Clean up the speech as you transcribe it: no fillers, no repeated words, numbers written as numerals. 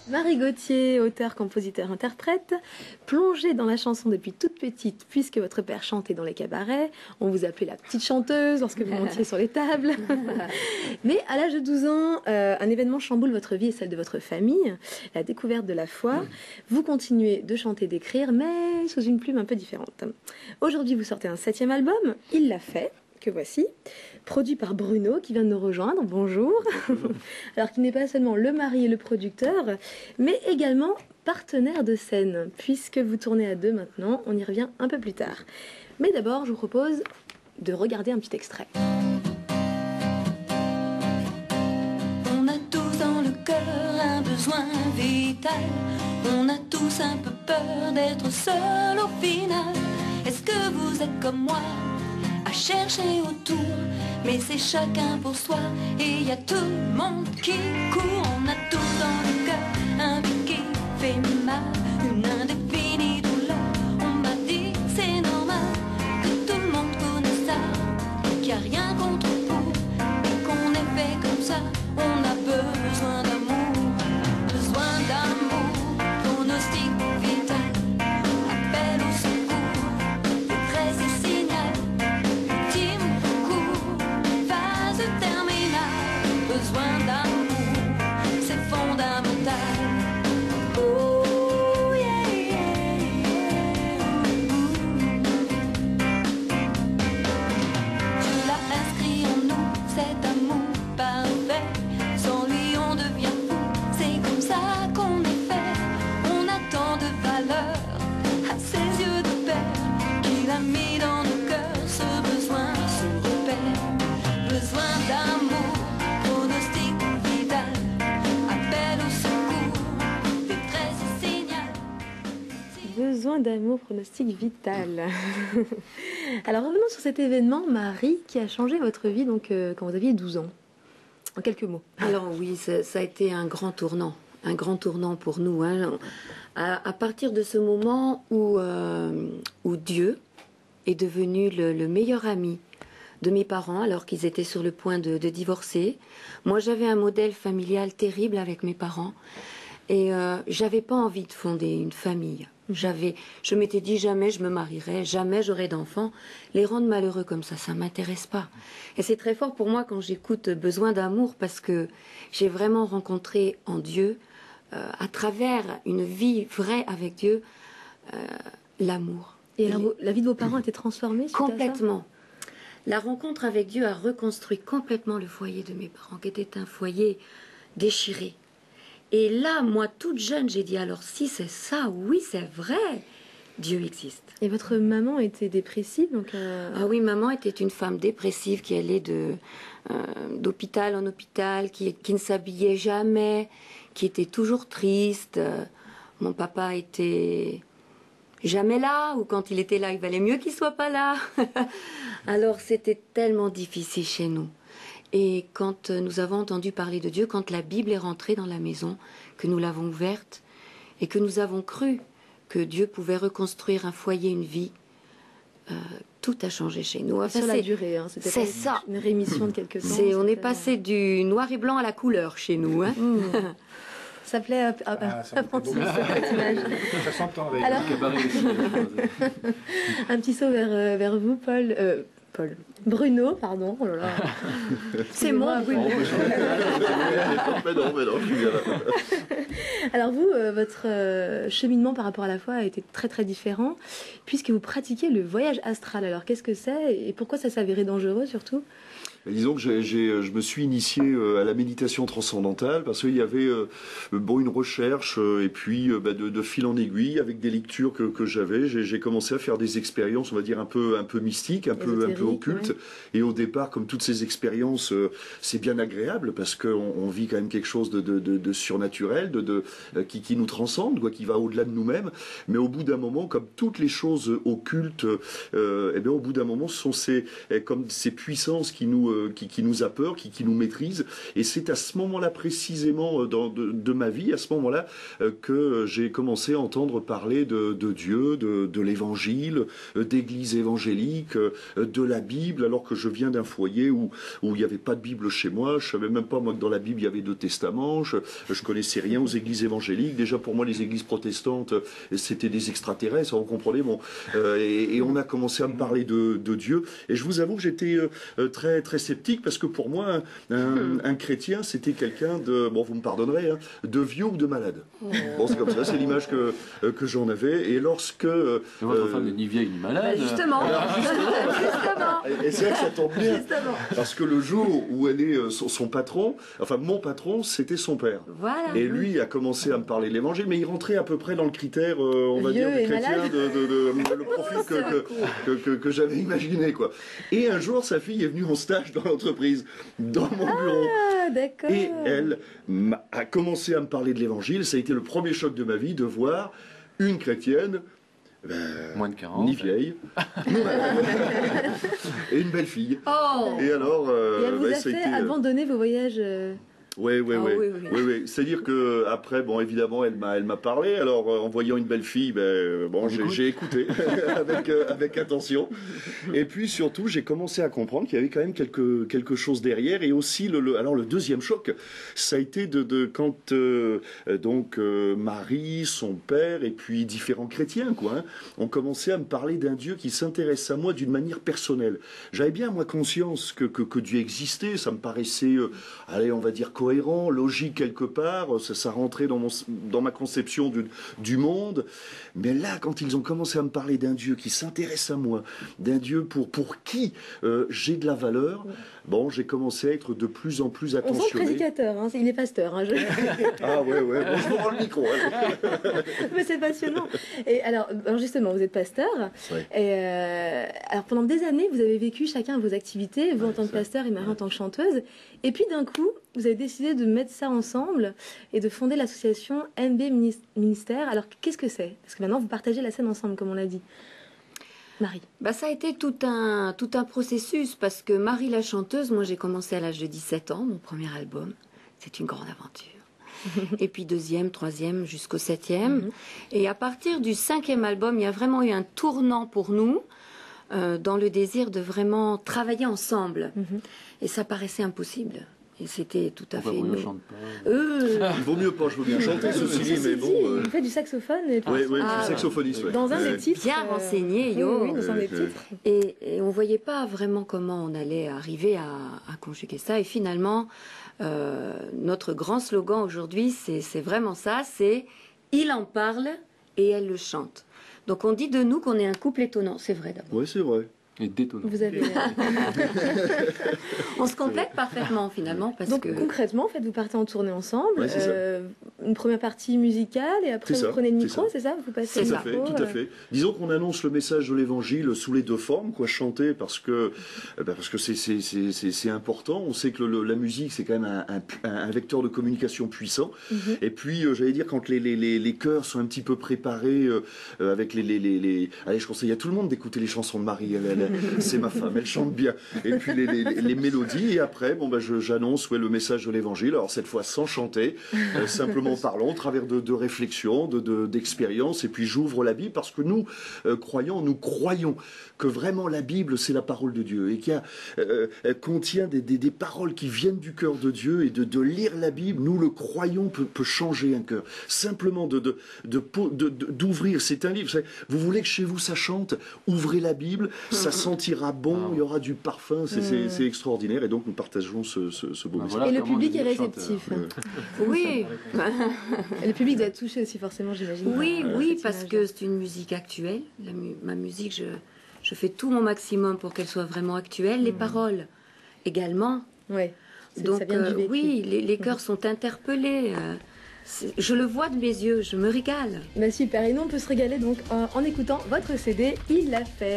Marie Gauthier, auteure, compositeur, interprète, plongée dans la chanson depuis toute petite, puisque votre père chantait dans les cabarets, on vous appelait la petite chanteuse lorsque vous montiez sur les tables. Mais à l'âge de 12 ans, un événement chamboule votre vie et celle de votre famille, la découverte de la foi. Vous continuez de chanter, d'écrire, mais sous une plume un peu différente. Aujourd'hui, vous sortez un 7e album, Il l'a fait, que voici, produit par Bruno qui vient de nous rejoindre. Bonjour. Alors qu'il n'est pas seulement le mari et le producteur, mais également partenaire de scène, puisque vous tournez à deux maintenant. On y revient un peu plus tard. Mais d'abord, je vous propose de regarder un petit extrait. On a tous dans le cœur un besoin vital. On a tous un peu peur d'être seul au final. Est-ce que vous êtes comme moi à chercher autour? Mais c'est chacun pour soi et y a tout le monde qui court. On a tous dans le cœur un but qui fait mal, une indéfinie douleur. On m'a dit c'est normal, que tout le monde connaît ça, qu'il n'y a rien contre vous et qu'on est fait comme ça. On a besoin d'amour, pronostic vital, appel au secours, détresse et signal, ultime recours, phase terminale, besoin d'amour, c'est fondamental. Oh yeah, yeah, yeah. Dieu l'a inscrit en nous, cet amour parfait. Sans lui on devient fou, c'est comme ça qu'on est fait. On a tant de valeur à ses yeux de père, qu'il a mis dans nos cœurs ce besoin, ce repère. Besoin d'amour, pronostic vital, appel au secours, détresse et signal. Besoin d'amour, pronostic vital. Alors revenons sur cet événement, Marie, qui a changé votre vie donc, quand vous aviez 12 ans. En quelques mots. Alors oui, ça a été un grand tournant pour nous. Hein. À partir de ce moment où Dieu est devenu le meilleur ami de mes parents, alors qu'ils étaient sur le point de divorcer. Moi, j'avais un modèle familial terrible avec mes parents et j'avais pas envie de fonder une famille. Je m'étais dit jamais je me marierai, jamais j'aurai d'enfants. Les rendre malheureux comme ça m'intéresse pas. Et c'est très fort pour moi quand j'écoute Besoin d'amour parce que j'ai vraiment rencontré en Dieu, à travers une vie vraie avec Dieu, l'amour. Et la vie de vos parents a été transformée suite complètement. La rencontre avec Dieu a reconstruit complètement le foyer de mes parents, qui était un foyer déchiré. Et là, moi, toute jeune, j'ai dit, alors si c'est ça, oui, c'est vrai, Dieu existe. Et votre maman était dépressive donc Ah oui, maman était une femme dépressive qui allait d'hôpital en hôpital, qui ne s'habillait jamais, qui était toujours triste. Mon papa était jamais là, ou quand il était là, il valait mieux qu'il soit pas là. Alors c'était tellement difficile chez nous. Et quand nous avons entendu parler de Dieu, quand la Bible est rentrée dans la maison, que nous l'avons ouverte et que nous avons cru que Dieu pouvait reconstruire un foyer, une vie, tout a changé chez nous. Enfin, sur la durée, hein, c'était pas ça. Une rémission de quelques temps. On est passé du noir et blanc à la couleur chez nous. Hein. Ça plaît à Francis, cette image. Ça s'entend avec Alors, le cabaret aussi. un petit saut vers vous, Bruno, pardon. Oh là là. C'est moi, Bruno. Alors vous, votre cheminement par rapport à la foi a été très très différent, puisque vous pratiquez le voyage astral. Alors qu'est-ce que c'est et pourquoi ça s'avérait dangereux surtout? Disons que je me suis initié à la méditation transcendantale parce qu'il y avait une recherche et puis de fil en aiguille avec des lectures que j'avais. J'ai commencé à faire des expériences, on va dire un peu mystiques, un peu occultes. Ouais. Et au départ, comme toutes ces expériences, c'est bien agréable parce qu'on vit quand même quelque chose de surnaturel, qui nous transcende, quoi, qui va au-delà de nous-mêmes. Mais au bout d'un moment, comme toutes les choses occultes, au bout d'un moment, ce sont comme ces puissances qui nous qui nous a peur, qui nous maîtrise. Et c'est à ce moment-là précisément de ma vie, à ce moment-là, que j'ai commencé à entendre parler de Dieu, de l'Évangile, d'église évangélique, de la Bible, alors que je viens d'un foyer où il n'y avait pas de Bible chez moi. Je savais même pas moi que dans la Bible il y avait 2 testaments. Je connaissais rien aux églises évangéliques. Déjà pour moi les églises protestantes c'était des extraterrestres, vous comprenez. Bon, et on a commencé à me parler de Dieu. Et je vous avoue que j'étais très très sceptique parce que pour moi un chrétien c'était quelqu'un de, bon vous me pardonnerez, hein, de vieux ou de malade. Bon c'est comme ça, c'est l'image que j'en avais. Et lorsque votre femme n'est ni vieille ni malade. Justement. Et c'est vrai que ça tombe bien. Justement. Parce que le jour où elle est son patron, enfin mon patron, c'était son père. Voilà. Et lui a commencé à me parler de l'évangile, mais il rentrait à peu près dans le critère, on va dire, du chrétien, le profil que j'avais imaginé, quoi. Et un jour, sa fille est venue en stage dans l'entreprise, dans mon bureau. Ah, d'accord. Et elle a commencé à me parler de l'évangile. Ça a été le premier choc de ma vie de voir une chrétienne. Moins de 40. Ni vieille. Et une belle fille. Oh. Et alors, Et elle vous a ça a fait été, abandonner vos voyages Oui. Oui. C'est-à-dire que après, bon, évidemment, elle m'a parlé. Alors, en voyant une belle fille, bon, j'ai écouté avec attention. Et puis surtout, j'ai commencé à comprendre qu'il y avait quand même quelque chose derrière. Et aussi, alors le deuxième choc, ça a été quand Marie, son père, et puis différents chrétiens, quoi, hein, ont commencé à me parler d'un Dieu qui s'intéresse à moi d'une manière personnelle. J'avais bien moi conscience que Dieu existait. Ça me paraissait, allez, on va dire cohérent, logique quelque part, ça rentrait dans ma conception du monde. Mais là, quand ils ont commencé à me parler d'un Dieu qui s'intéresse à moi, d'un Dieu pour qui j'ai de la valeur, bon, j'ai commencé à être de plus en plus On sent attentionné. prédicateur, hein, il est pasteur. Hein, Ah ouais, bon, je vous rends le micro. Hein. Mais c'est passionnant. Et alors justement, vous êtes pasteur. Ouais. Et alors pendant des années, vous avez vécu chacun vos activités, vous en tant que pasteur et Marie en tant que chanteuse. Et puis d'un coup, vous avez décidé de mettre ça ensemble et de fonder l'association MB Ministère. Alors qu'est-ce que c'est? Parce que maintenant, vous partagez la scène ensemble, comme on l'a dit. Marie. Ça a été tout un processus parce que Marie la chanteuse, moi j'ai commencé à l'âge de 17 ans, mon premier album. C'est une grande aventure. Et puis 2e, 3e, jusqu'au 7e. Et à partir du 5e album, il y a vraiment eu un tournant pour nous dans le désir de vraiment travailler ensemble. Et ça paraissait impossible. Et c'était tout à fait... Pourquoi on ne chante pas Il vaut mieux pas, je veux bien chanter ceci dit, mais bon... Il fait du saxophone. Et Oui, je suis saxophoniste. Ouais. Dans un des titres. Bien renseigné, yo. Oui, dans un des titres. Et on ne voyait pas vraiment comment on allait arriver à conjuguer ça. Et finalement, notre grand slogan aujourd'hui, c'est vraiment ça, c'est « Il en parle et elle le chante ». Donc on dit de nous qu'on est un couple étonnant. C'est vrai d'abord. Oui, c'est vrai. Et détonnant. Vous avez... On se complète parfaitement finalement parce Donc que... concrètement, en fait, vous partez en tournée ensemble, Ouais, c'est ça. une première partie musicale et après C'est vous ça, prenez le c'est micro, ça. c'est ça? Vous passez Tout le à fait, micro, tout à fait. Disons qu'on annonce le message de l'évangile sous les deux formes, quoi, chanter parce que c'est important. On sait que la musique c'est quand même un vecteur de communication puissant. Et puis j'allais dire quand les chœurs sont un petit peu préparés avec allez, je conseille à tout le monde d'écouter les chansons de Marie. C'est ma femme, elle chante bien. Et puis les mélodies. Et après, j'annonce le message de l'évangile. Alors cette fois sans chanter, simplement parlant, au travers de réflexions, d'expériences. Et puis j'ouvre la Bible parce que nous croyons que vraiment la Bible c'est la parole de Dieu et qu'il contient des paroles qui viennent du cœur de Dieu et de lire la Bible, nous le croyons peut changer un cœur. Simplement d'ouvrir, c'est un livre. Vous voulez que chez vous ça chante, ouvrez la Bible, ça sentira bon, il y aura du parfum, c'est extraordinaire et donc nous partageons ce beau message. Voilà Et le comment public je est chante, réceptif. Oui, Et le public doit être touché aussi forcément, j'imagine. oui, par oui, cette parce image-là. que c'est une musique actuelle. Ma musique, je fais tout mon maximum pour qu'elle soit vraiment actuelle. Les paroles également. Ouais. Donc ça vient du vécu. oui, les chœurs sont interpellés. Je le vois de mes yeux, je me régale. Bah super, et nous on peut se régaler donc en écoutant votre CD, Il l'a fait.